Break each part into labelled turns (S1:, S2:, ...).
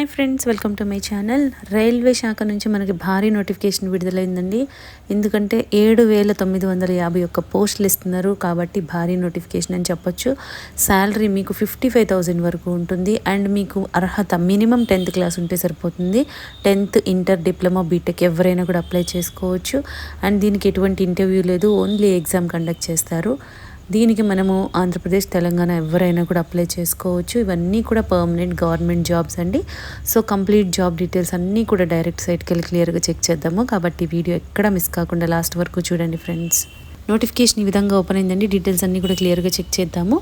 S1: Hi friends, welcome to my channel. Railway శాఖ నుంచి మనకి భారీ నోటిఫికేషన్ విడుదలైందండి. ఎందుకంటే 7,951 పోస్టులు ఇస్తున్నారు కాబట్టి భారీ నోటిఫికేషన్ అని చెప్పొచ్చు. శాలరీ మీకు 55,000 వరకు ఉంటుంది. అండ్ మీకు అర్హత మినిమం 10th క్లాస్ ఉంటే సరిపోతుంది. 10th, ఇంటర్, డిప్లొమా, బీటెక్ ఎవరైనా కూడా అప్లై చేసుకోవచ్చు. అండ్ దీనికి ఎటువంటి ఇంటర్వ్యూ లేదు, ఓన్లీ ఎగ్జామ్ కండక్ట్ చేస్తారు. దీనికి మనము ఆంధ్రప్రదేశ్, తెలంగాణ ఎవరైనా కూడా అప్లై చేసుకోవచ్చు. ఇవన్నీ కూడా పర్మనెంట్ గవర్నమెంట్ జాబ్స్ అండి. సో కంప్లీట్ జాబ్ డీటెయిల్స్ అన్నీ కూడా డైరెక్ట్ సైట్కి వెళ్ళి క్లియర్గా చెక్ చేద్దాము. కాబట్టి వీడియో ఎక్కడ మిస్ కాకుండా లాస్ట్ వరకు చూడండి ఫ్రెండ్స్. నోటిఫికేషన్ ఈ విధంగా ఓపెన్ అయిందండి. డీటెయిల్స్ అన్నీ కూడా క్లియర్గా చెక్ చేద్దాము.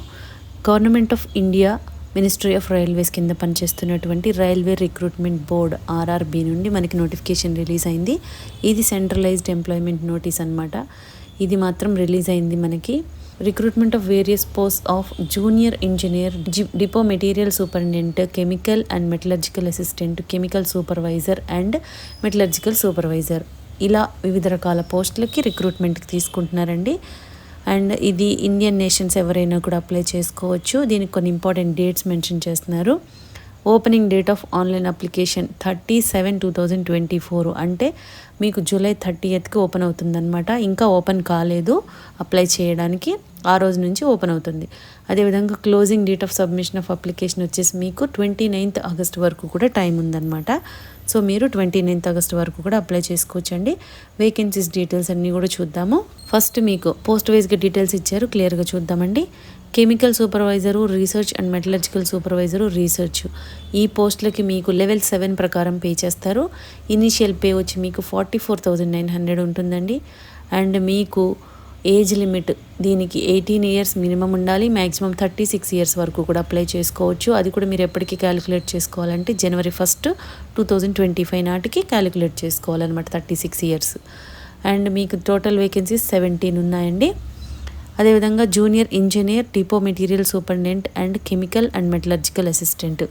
S1: Government of India ministry of railways కింద పనిచేస్తున్నటువంటి రైల్వే రిక్రూట్మెంట్ బోర్డ్ ఆర్ఆర్బీ నుండి మనకి నోటిఫికేషన్ రిలీజ్ అయింది. ఇది సెంట్రలైజ్డ్ ఎంప్లాయ్మెంట్ నోటీస్ అనమాట. ఇది మాత్రం రిలీజ్ అయింది మనకి. Recruitment of various post of junior engineer, depot material superintendent, chemical and metallurgical assistant, chemical supervisor and metallurgical supervisor, ఇలా వివిధ రకాల పోస్టులకి రిక్రూట్మెంట్కి తీసుకుంటున్నారండి. అండ్ ఇది ఇండియన్ నేషన్స్ ఎవరైనా కూడా అప్లై చేసుకోవచ్చు. దీనికి కొన్ని ఇంపార్టెంట్ డేట్స్ మెన్షన్ చేస్తున్నారు. Opening date of online application 30/7/2024, అంటే మీకు జూలై 30th ఓపెన్ అవుతుందన్నమాట. ఇంకా ఓపెన్ కాలేదు అప్లై చేయడానికి, ఆ రోజు నుంచి ఓపెన్ అవుతుంది. అదేవిధంగా closing date of submission of application వచ్చేసి మీకు 29th ఆగస్ట్ వరకు కూడా టైం ఉందన్నమాట. సో మీరు 29th ఆగస్ట్ వరకు కూడా అప్లై చేసుకోవచ్చండి. వేకెన్సీస్ డీటెయిల్స్ అన్నీ కూడా చూద్దాము. ఫస్ట్ మీకు పోస్ట్ వైజ్గా డీటెయిల్స్ ఇచ్చారు, క్లియర్గా చూద్దామండి. Chemical supervisor, research and metallurgical supervisor, research, ఈ పోస్టులకి మీకు లెవెల్ 7 ప్రకారం పే చేస్తారు. ఇనీషియల్ పే వచ్చి మీకు 44,900 ఉంటుందండి. అండ్ మీకు ఏజ్ లిమిట్ దీనికి 18 years మినిమం ఉండాలి. మ్యాక్సిమం 36 years వరకు కూడా అప్లై చేసుకోవచ్చు. అది కూడా మీరు ఎప్పటికీ క్యాలిక్యులేట్ చేసుకోవాలంటే January 1, 2025 నాటికి క్యాలిక్యులేట్ చేసుకోవాలన్నమాట, 36 years. అండ్ మీకు టోటల్ వేకెన్సీస్ 17 ఉన్నాయండి. అదేవిధంగా junior engineer, depot material superintendent and chemical and metallurgical assistant,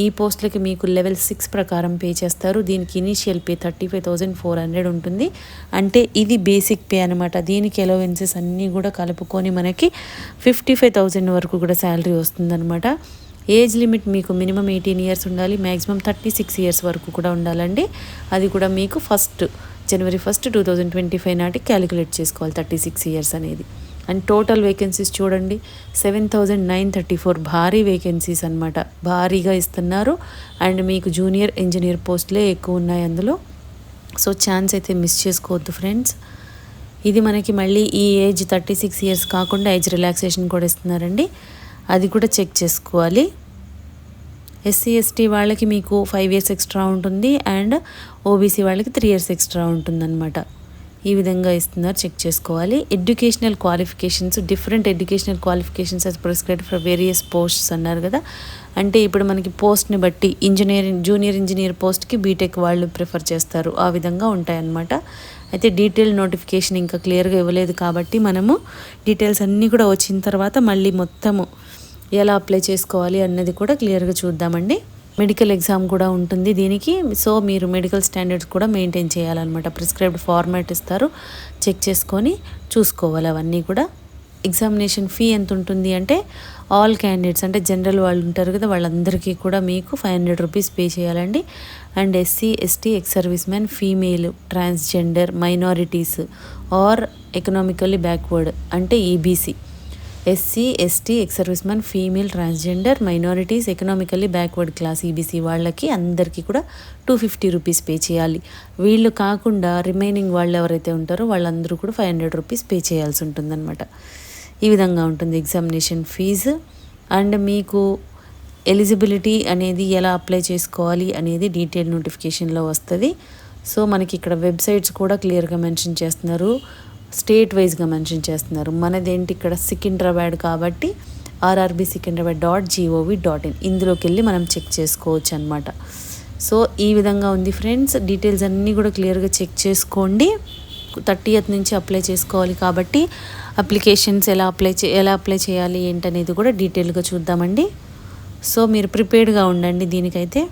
S1: ఈ పోస్టులకి మీకు లెవెల్ 6 ప్రకారం పే చేస్తారు. దీనికి ఇనీషియల్ పే 35,400 ఉంటుంది. అంటే ఇది బేసిక్ పే అనమాట. దీనికి అలవెన్సెస్ అన్నీ కూడా కలుపుకొని మనకి 55,000 వరకు కూడా శాలరీ వస్తుందన్నమాట. ఏజ్ లిమిట్ మీకు మినిమం 18 years ఉండాలి, మ్యాక్సిమం 36 years వరకు కూడా ఉండాలండి. అది కూడా మీకు January 1, 2025 నాటికి క్యాలిక్యులేట్ చేసుకోవాలి 36 years అనేది. అండ్ టోటల్ వేకెన్సీస్ చూడండి 7,934, భారీ వేకెన్సీస్ అనమాట, భారీగా ఇస్తున్నారు. అండ్ మీకు జూనియర్ ఇంజనీర్ పోస్టులే ఎక్కువ ఉన్నాయి అందులో. సో ఛాన్స్ అయితే మిస్ చేసుకోవద్దు ఫ్రెండ్స్. ఇది మనకి మళ్ళీ ఈ ఏజ్ 36 years కాకుండా ఏజ్ రిలాక్సేషన్ కూడా ఇస్తున్నారండి, అది కూడా చెక్ చేసుకోవాలి. ఎస్సీ ఎస్టీ వాళ్ళకి మీకు 5 years ఎక్స్ట్రా ఉంటుంది. అండ్ ఓబీసీ వాళ్ళకి 3 years ఎక్స్ట్రా ఉంటుందన్నమాట. ఈ విధంగా ఇస్తున్నారు, చెక్ చేసుకోవాలి. Educational qualifications, different educational qualifications as prescribed for various posts అన్నారు కదా. అంటే ఇప్పుడు మనకి పోస్ట్ని బట్టి జూనియర్ ఇంజనీర్ పోస్ట్కి బీటెక్ వాళ్ళు ప్రిఫర్ చేస్తారు, ఆ విధంగా ఉంటాయన్నమాట. అయితే డీటెయిల్ నోటిఫికేషన్ ఇంకా క్లియర్గా ఇవ్వలేదు కాబట్టి మనము డీటెయిల్స్ అన్నీ కూడా వచ్చిన తర్వాత మళ్ళీ మొత్తము ఎలా అప్లై చేసుకోవాలి అన్నది కూడా క్లియర్గా చూద్దామండి. మెడికల్ ఎగ్జామ్ కూడా ఉంటుంది దీనికి. సో మీరు మెడికల్ స్టాండర్డ్స్ కూడా మెయింటైన్ చేయాలన్నమాట. ప్రిస్క్రైబ్డ్ ఫార్మాట్ ఇస్తారు, చెక్ చేసుకొని చూసుకోవాలి అవన్నీ కూడా. ఎగ్జామినేషన్ ఫీ ఎంత ఉంటుంది అంటే ఆల్ క్యాండిడేట్స్, అంటే జనరల్ వాళ్ళు ఉంటారు కదా, వాళ్ళందరికీ కూడా మీకు 500 rupees పే చేయాలండి. And SC ST, ex service man, female, transgender, minorities or economically backward అంటే EBC, SC ST, ex service man, female, transgender, minorities, economically backward class EBC వాళ్ళకి అందరికీ కూడా 250 rupees పే చేయాలి. వీళ్ళు కాకుండా రిమైనింగ్ వాళ్ళు ఎవరైతే ఉంటారో వాళ్ళందరూ కూడా 500 rupees పే చేయాల్సి ఉంటుందన్నమాట. ఈ విధంగా ఉంటుంది ఎగ్జామినేషన్ ఫీజు. అండ్ మీకు ఎలిజిబిలిటీ అనేది ఎలా అప్లై చేసుకోవాలి అనేది డీటెయిల్ నోటిఫికేషన్లో వస్తుంది. సో మనకి ఇక్కడ వెబ్సైట్స్ కూడా క్లియర్గా మెన్షన్ చేస్తున్నారు, స్టేట్ వైజ్గా మెన్షన్ చేస్తున్నారు. మనదేంటి ఇక్కడ సికింద్రాబాద్ కాబట్టి rrbsikindrabad.gov.in, ఇందులోకి వెళ్ళి మనం చెక్ చేసుకోవచ్చు అనమాట. సో ఈ విధంగా ఉంది ఫ్రెండ్స్. డీటెయిల్స్ అన్నీ కూడా క్లియర్గా చెక్ చేసుకోండి. 30th నుంచి అప్లై చేసుకోవాలి కాబట్టి అప్లికేషన్స్ ఎలా అప్లై చేయాలి ఏంటనేది కూడా డీటెయిల్గా చూద్దామండి. సో మీరు ప్రిపేర్డ్గా ఉండండి దీనికైతే.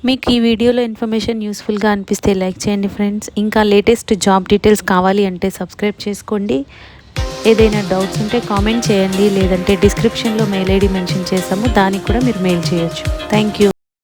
S1: మీకు ఈ వీడియోలో ఇన్ఫర్మేషన్ యూస్ఫుల్గా అనిపిస్తే లైక్ చేయండి ఫ్రెండ్స్. ఇంకా లేటెస్ట్ జాబ్ డీటెయిల్స్ కావాలి అంటే సబ్స్క్రైబ్ చేసుకోండి. ఏదైనా డౌట్స్ ఉంటే కామెంట్ చేయండి, లేదంటే డిస్క్రిప్షన్లో మెయిల్ ఐడి మెన్షన్ చేసాము, దానికి కూడా మీరు మెయిల్ చేయొచ్చు. Thank you.